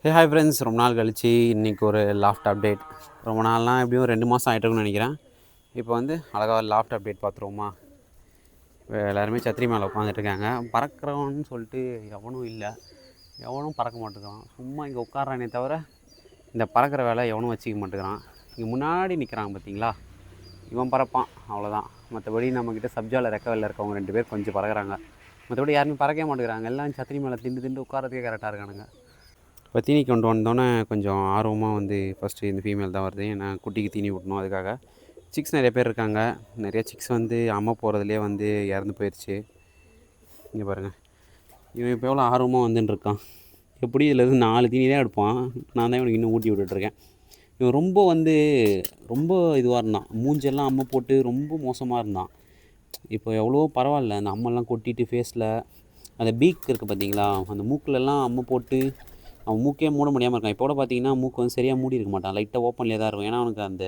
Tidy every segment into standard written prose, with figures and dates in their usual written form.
Hi friends, ரொம்ப நாள் கழிச்சு இன்றைக்கி ஒரு லாஃப்ட் அப்டேட். ரொம்ப நாள்லாம் எப்படியும் 2 மாதம் ஆகிட்டுருக்குன்னு நினைக்கிறேன். இப்போ வந்து அழகாக லாஃப்ட் அப்டேட் பார்த்துருவோமா. எல்லாருமே சத்திரி மேலே உட்காந்துட்ருக்காங்க. பறக்கிறவன்னு சொல்லிட்டு எவனும் இல்லை, எவனும் பறக்க மாட்டேங்கிறான். சும்மா இங்கே உட்காரானே தவிர இந்த பறக்கிற வேலை எவனும் வச்சுக்க மாட்டேங்கிறான். இங்கே முன்னாடி நிற்கிறாங்க பார்த்தீங்களா, இவன் பறப்பான் அவ்வளோதான். மற்றபடி நம்மக்கிட்ட சப்ஜாவில் ரெக்கவலில் இருக்கவங்க 2 பேர் கொஞ்சம் பறக்கிறாங்க. மற்றபடி யாருமே பறக்கவே மாட்டேங்கிறாங்க. எல்லாம் சத்திரி மேலே திண்டு உட்காரத்துக்கே கரெக்டாக இருக்கானுங்க. இப்போ தீனி கொண்டு வந்தோன்னே கொஞ்சம் ஆர்வமாக வந்து ஃபஸ்ட்டு இந்த ஃபீமேல் தான் வருது. ஏன்னா குட்டிக்கு தீனி ஊட்டணும், அதுக்காக. சிக்ஸ் நிறைய பேர் இருக்காங்க. நிறைய சிக்ஸ் வந்து அம்மா போகிறதுலேயே வந்து இறந்து போயிடுச்சு. இங்கே பாருங்கள், இவன் இப்போ எவ்வளோ ஆர்வமாக வந்துட்டுருக்கான். எப்படி இதில் 4 தீனி தான் எடுப்பான். நான் தான் இவனுக்கு இன்னும் ஊட்டி விட்டுட்ருக்கேன். இவன் ரொம்ப இதுவாக இருந்தான். மூஞ்செல்லாம் அம்மை போட்டு ரொம்ப மோசமாக இருந்தான். இப்போ எவ்வளோ பரவாயில்ல. அந்த அம்மெல்லாம் கொட்டிட்டு ஃபேஸில் அந்த பீக் இருக்குது பார்த்தீங்களா, அந்த மூக்கிலெல்லாம் அம்மை போட்டு அவன் மூக்கே மூட முடியாமல் இருக்கான். இப்போ கூட பார்த்தீங்கன்னா மூக்கு வந்து சரியாக மூடி இருக்க மாட்டான், லைட்டாக ஓப்பன்லேயே தான் இருக்கும். ஏன்னா அவனுக்கு அந்த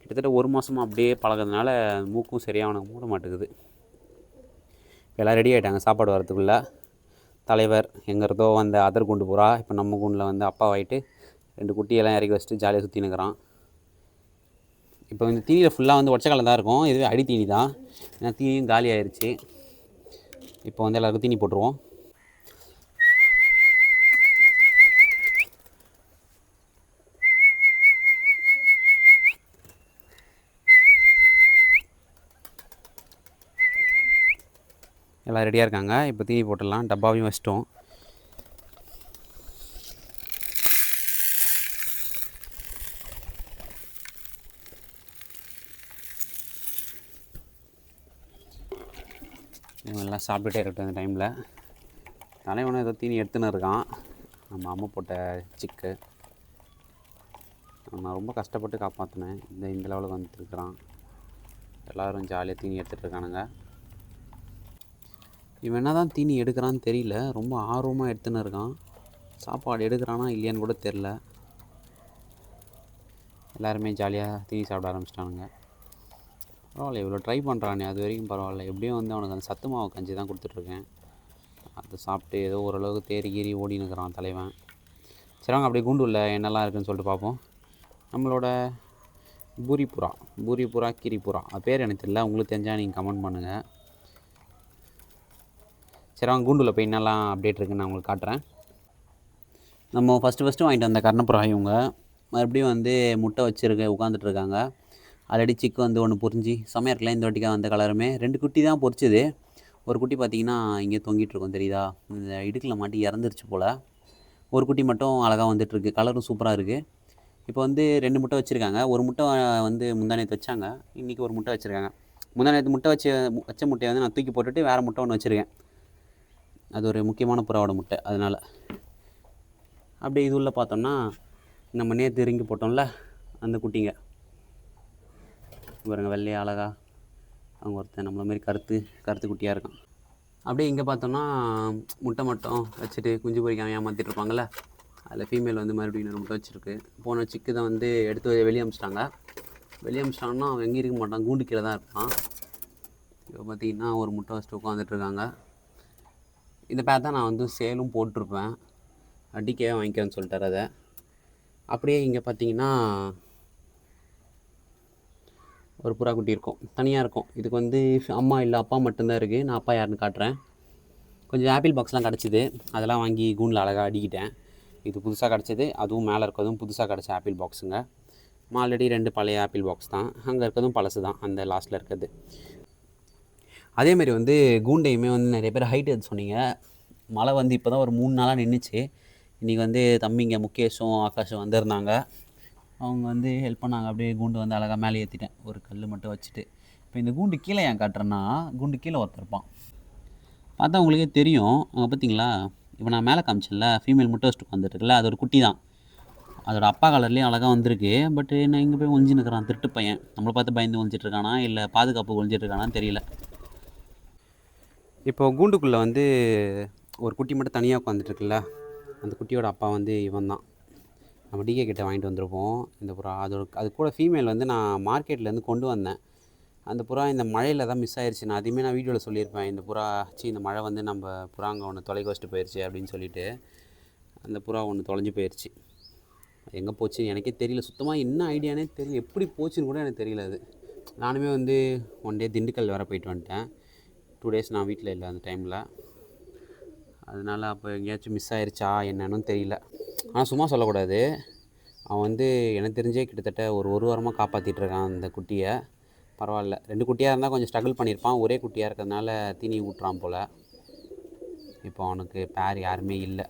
கிட்டத்தட்ட 1 மாதமாக அப்படியே பழகிறதுனால மூக்கும் சரியாக அவனுக்கு மூட மாட்டேங்குது. எல்லாம் ரெடி ஆகிட்டாங்க சாப்பாடு வரத்துக்குள்ளே. தலைவர் எங்கிறதோ வந்த அதர் குண்டு பூரா இப்போ நம்ம குண்டில் வந்து அப்பாவாயிட்டு 2 குட்டியெல்லாம் இறக்கி வச்சுட்டு ஜாலியாக சுற்றி நிற்கிறான். இப்போ இந்த தீனியில் ஃபுல்லாக வந்து ஒற்றைக்கலை தான் இருக்கும். இதுவே அடி தீனி தான். ஏன்னா தீனியும் காலி ஆயிடுச்சு. இப்போ வந்து எல்லாருக்கும் தீனி போட்டுருவோம். எல்லாம் ரெடியாக இருக்காங்க. இப்போ தீனி போட்டுடலாம். டப்பாவையும் வச்சிட்டோம். இவன் எல்லாம் சாப்பிட்டுட்டே இருக்கட்டும் இந்த டைமில். தலைவனும் ஏதோ தீனி எடுத்துன்னு இருக்கான். நம்ம அம்மா போட்ட சிக்கு நான் ரொம்ப கஷ்டப்பட்டு காப்பாற்றினேன். இந்த லெவலுக்கு வந்துட்டுருக்குறான். எல்லோரும் ஜாலியாக தீனி எடுத்துகிட்டு இருக்கானுங்க. இவன் என்ன தான் தீனி எடுக்கிறான்னு தெரியல, ரொம்ப ஆர்வமாக எடுத்துன்னு இருக்கான். சாப்பாடு எடுக்கிறானா இல்லையான்னு கூட தெரில. எல்லாருமே ஜாலியாக தீனி சாப்பிட ஆரம்பிச்சிட்டானுங்க. பரவாயில்ல, இவ்வளோ ட்ரை பண்ணுறானே, அது வரைக்கும் பரவாயில்ல. எப்படியும் வந்து அவனுக்கு அந்த சத்து மாவு கஞ்சி தான் கொடுத்துட்ருக்கேன். அதை சாப்பிட்டு ஏதோ ஓரளவுக்கு தேறி கீறி ஓடினுக்கிறான் தலைவன். சரி வாங்க அப்படியே கூண்டுள்ள என்னெல்லாம் இருக்குதுன்னு சொல்லிட்டு பார்ப்போம். நம்மளோட பூரிப்புறா கிரிப்புறா அது பேர் எனக்கு தெரியல, உங்களுக்கு தெரிஞ்சால் நீங்கள் கமெண்ட் பண்ணுங்கள். சரி வாங்க கூண்டுள்ள போய் என்னெல்லாம் அப்டேட் இருக்குதுன்னு நான் உங்களுக்கு காட்டுறேன். நம்ம ஃபஸ்ட்டு வாங்கிட்டு வந்த கர்ணப்புறா இவங்க மறுபடியும் வந்து முட்டை உட்காந்துட்ருக்காங்க. ஆல்ரெடி சிக்கு வந்து ஒன்று பொரிஞ்சு செம்மையாக இருக்குல்ல. இந்த வாட்டிக்காக வந்த கலருமே 2 குட்டி தான் பொரிச்சுது. ஒரு குட்டி பார்த்திங்கன்னா இங்கே தொங்கிட்டுருக்கோம் தெரியுதா, இந்த இடுக்கில் மாட்டி இறந்துருச்சு போல். ஒரு குட்டி மட்டும் அழகாக வந்துட்டுருக்கு. கலரும் சூப்பராக இருக்குது. இப்போ வந்து 2 முட்டை வச்சுருக்காங்க. ஒரு முட்டை வந்து முந்தானேத்து வச்சாங்க, இன்றைக்கி ஒரு முட்டை வச்சுருக்காங்க. முந்தானேத்து முட்டை வச்ச முட்டையை வந்து நான் தூக்கி போட்டுட்டு வேறு முட்டை ஒன்று வச்சுருக்கேன். அது ஒரு முக்கியமான புறாவோட முட்டை, அதனால். அப்படியே இது உள்ள பார்த்தோம்னா நம்ம நேற்று இறங்கி போட்டோம்ல அந்த குட்டிங்க பாருங்க, வெள்ளையாக அழகா. அவங்க ஒருத்தன் நம்மள மாதிரி கருத்து குட்டியாக இருக்கான். அப்படியே இங்கே பார்த்தோம்னா முட்டை மட்டும் வச்சுட்டு குஞ்சு பொறிக்காமல் ஏமாற்றிட்டு இருப்பாங்கள்ல, அதில் ஃபீமேல் வந்து மறுபடியும் இன்னொரு முட்டை வச்சுருக்கு. போன சிக்கு தான் வந்து எடுத்து வெளியே அமிச்சிட்டாங்கன்னா அவன் எங்கேயும் இருக்க மாட்டான், கூண்டு கீழே தான் இருப்பான். இப்போ பார்த்திங்கன்னா ஒரு முட்டை வச்சுட்டு உட்காந்துட்ருக்காங்க. இந்த பேர் தான் நான் வந்து சேலும் போட்டிருப்பேன், அடிக்கவே வாங்கிக்கிறேன்னு சொல்லிட்டார் அதை. அப்படியே இங்கே பார்த்தீங்கன்னா ஒரு புறா குட்டி இருக்கும், தனியாக இருக்கும். இதுக்கு வந்து அம்மா இல்லை அப்பா மட்டும்தான் இருக்குது. நான் அப்பா யாருன்னு காட்டுறேன். கொஞ்சம் ஆப்பிள் பாக்ஸ்லாம் கிடச்சிது, அதெல்லாம் வாங்கி கூண்டில் அழகாக அடிக்கிட்டேன். இது புதுசாக கிடச்சிது, அதுவும் மேலே இருக்கிறதும் புதுசாக கிடச்ச ஆப்பிள் பாக்ஸுங்க. ஆல்ரெடி 2 பழைய ஆப்பிள் பாக்ஸ் தான், அங்கே இருக்கிறதும் பழசு தான், அந்த லாஸ்ட்டில் இருக்கிறது. அதேமாரி வந்து கூண்டையுமே வந்து நிறைய பேர் ஹைட் எடுத்து சொன்னீங்க. மழை வந்து இப்போ தான் ஒரு 3 நாளாக நின்றுச்சு. இன்றைக்கி வந்து தம்பிங்க முகேஷும் ஆகாஷும் வந்திருந்தாங்க. அவங்க வந்து ஹெல்ப் பண்ணாங்க. அப்படியே கூண்டு வந்து அழகாக மேலே ஏற்றிட்டேன், ஒரு கல் மட்டும் வச்சுட்டு. இப்போ இந்த கூண்டு கீழே ஏன் காட்டுறேன்னா, கூண்டு கீழே ஒருத்தர் இருப்பான், பார்த்தா உங்களுக்கே தெரியும். அவங்க பார்த்தீங்களா, இப்போ நான் மேலே காமிச்சேன்ல ஃபீமேல் முட்டை வச்சுட்டு வந்துட்டுருக்குல்ல, அது ஒரு குட்டி தான். அதோட அப்பா கலர்லேயும் அழகாக வந்திருக்கு. பட் நான் இங்கே போய் ஒழிஞ்சுன்னுக்கிறான் திருட்டு பையன். நம்மளை பார்த்து பயந்து ஒழிஞ்சிட்ருக்கானா இல்லை பாதுகாப்பு ஒழிஞ்சிட்ருக்கானான்னு தெரியல. இப்போ கூண்டுக்குள்ளே வந்து ஒரு குட்டி மட்டும் தனியாக உட்காந்துட்ருக்குல்ல, அந்த குட்டியோட அப்பா வந்து இவன் தான். நம்ம டிகே கிட்ட வாங்கிட்டு வந்திருப்போம் இந்த புறா. அது கூட ஃபீமேல் வந்து நான் மார்க்கெட்லேருந்து கொண்டு வந்தேன். அந்த புறா இந்த மழையில் தான் மிஸ் ஆயிடுச்சு. நான் அதையுமே நான் வீடியோவில் சொல்லியிருப்பேன். இந்த மழை வந்து நம்ம புறாங்க ஒன்று தொலைக்க வச்சுட்டு போயிடுச்சு அப்படின்னு சொல்லிட்டு. அந்த புறா ஒன்று தொலைஞ்சு போயிடுச்சு. எங்கே போச்சுன்னு எனக்கே தெரியல. சுத்தமாக என்ன ஐடியானே தெரியல. எப்படி போச்சுன்னு கூட எனக்கு தெரியல. அது நானுமே வந்து ஒன் டே திண்டுக்கல் வேறு போயிட்டு வந்துட்டேன். 2 டேஸ் நான் வீட்டில் இல்லை அந்த டைமில். அதனால் அப்போ எங்கேயாச்சும் மிஸ் ஆயிடுச்சா என்னன்னு தெரியல. ஆனால் சும்மா சொல்லக்கூடாது. அவன் வந்து எனக்கு தெரிஞ்சே கிட்டத்தட்ட ஒரு வாரமாக காப்பாற்றிட்டு இருக்கான் அந்த குட்டியை. பரவாயில்ல. 2 குட்டியாக இருந்தால் கொஞ்சம் ஸ்ட்ரகிள் பண்ணியிருப்பான். ஒரே குட்டியாக இருக்கிறதுனால தீனி ஊட்டுறான் போல். இப்போ அவனுக்கு பேர் யாருமே இல்லை.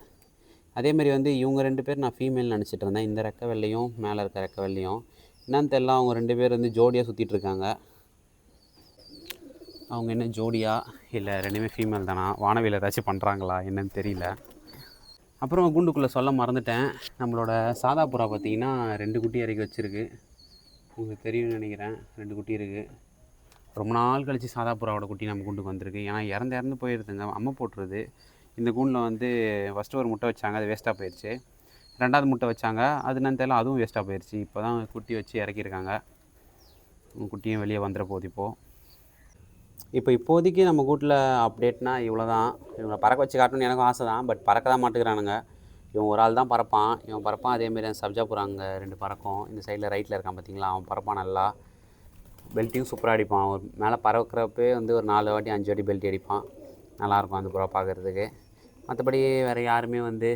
அதேமாதிரி வந்து இவங்க 2 பேர் நான் ஃபீமேல் நினச்சிட்டு இருந்தேன். இந்த ரெக்க வெள்ளையும் மேலே இருக்க ரெக்க வெள்ளையும் என்னன்னு தெரியல. அவங்க 2 பேர் வந்து ஜோடியாக சுற்றிட்டுருக்காங்க. அவங்க என்ன ஜோடியா இல்லை 2மே ஃபீமேல் தானா? வானவியில் ஏதாச்சும் பண்ணுறாங்களா என்னன்னு தெரியல. அப்புறம் கூண்டுக்குள்ளே சொல்ல மறந்துட்டேன். நம்மளோட சாதா புறா பார்த்திங்கன்னா 2 குட்டி இறக்கி வச்சுருக்கு. உங்களுக்கு தெரியும்னு நினைக்கிறேன். 2 குட்டி இருக்குது. ரொம்ப நாள் கழித்து சாதா புறாவோட குட்டி நம்ம கூண்டுக்கு வந்திருக்கு. ஏன்னா இறந்து போயிடுதுங்க. அம்மை போட்டுருது. இந்த கூண்டில் வந்து ஃபஸ்ட்டு ஒரு முட்டை வச்சாங்க, அது வேஸ்ட்டாக போயிடுச்சு. 2வது முட்டை வச்சாங்க, அது என்னன்னு தெரியல, அதுவும் வேஸ்ட்டாக போயிடுச்சு. இப்போ தான் குட்டி வச்சு இறக்கியிருக்காங்க. குட்டியும் வெளியே வந்துட போகுது. இப்போதைக்கு நம்ம கூட்டில் அப்டேட்னா இவ்வளோ தான். இவங்களை பறக்க வச்சு காட்டணும்னு எனக்கும் ஆசை தான். பட் பறக்க தான் மாட்டேங்கிறானுங்க. இவன் ஒரு ஆள் தான் பறப்பான். இவன் பறப்பான். அதேமாரி அந்த சப்ஜா புறா அங்கே 2 பறக்கும். இந்த சைடில் ரைட்டில் இருக்கான் பார்த்தீங்களா, அவன் பறப்பான் நல்லா. பெல்ட்டையும் சூப்பராக அடிப்பான். ஒரு மேலே பறக்கிறப்பே வந்து ஒரு 4 வாட்டி 5 வாட்டி பெல்ட் அடிப்பான். நல்லாயிருக்கும் அந்த புறா பார்க்குறதுக்கு. மற்றபடி வேறு யாருமே வந்து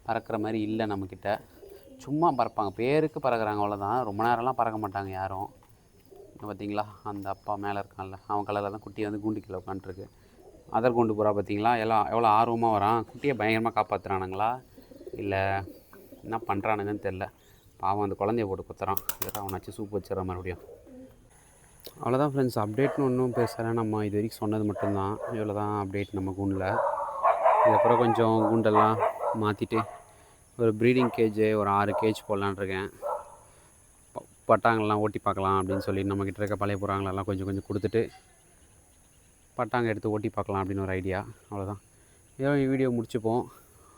பறக்கிற மாதிரி இல்லை நம்மக்கிட்ட. சும்மா பறப்பாங்க, பேருக்கு பறக்கிறாங்க, அவ்வளோதான். ரொம்ப நேரம்லாம் பறக்க மாட்டாங்க யாரும். பார்த்தீங்களா அந்த அப்பா மேலே இருக்கான்ல, அவன் கலரில் தான் குட்டி வந்து கூண்டு கீழே உட்காந்துருக்கு. அதர் கூண்டு புறா பார்த்தீங்களா, எல்லாம் எவ்வளோ ஆர்வமாக வரான். குட்டியை பயங்கரமாக காப்பாற்றுறானுங்களா இல்லை என்ன பண்ணுறானுங்கன்னு தெரில. பாவம் அந்த குழந்தைய போட்டு குத்துறான். இதெல்லாம் அவனாச்சும் சூப் வச்சிடற மறுபடியும். அவ்வளோதான் ஃப்ரெண்ட்ஸ். அப்டேட்னு ஒன்றும் பேசுகிறேன். நம்ம இது வரைக்கும் சொன்னது மட்டும்தான். இவ்வளோ தான் அப்டேட் நம்ம கூண்டில். இதுக்கப்புறம் கொஞ்சம் கூண்டெல்லாம் மாற்றிட்டு ஒரு ப்ரீடிங் கேஜு ஒரு 6 கேஜ் போடலான்னு இருக்கேன். பட்டாங்கள்லாம் ஓட்டி பார்க்கலாம் அப்படின்னு சொல்லி நம்மக்கிட்ட இருக்க பழைய புறாங்களெல்லாம் கொஞ்சம் கொடுத்துட்டு பட்டாங்க எடுத்து ஓட்டி பார்க்கலாம் அப்படின்னு ஒரு ஐடியா. அவ்வளோதான். ஏதோ வீடியோ முடிச்சுப்போம்.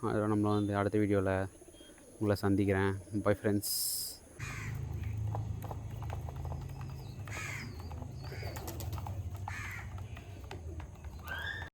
அதோட நம்மள வந்து அடுத்த வீடியோவில் உங்களை சந்திக்கிறேன். Bye friends.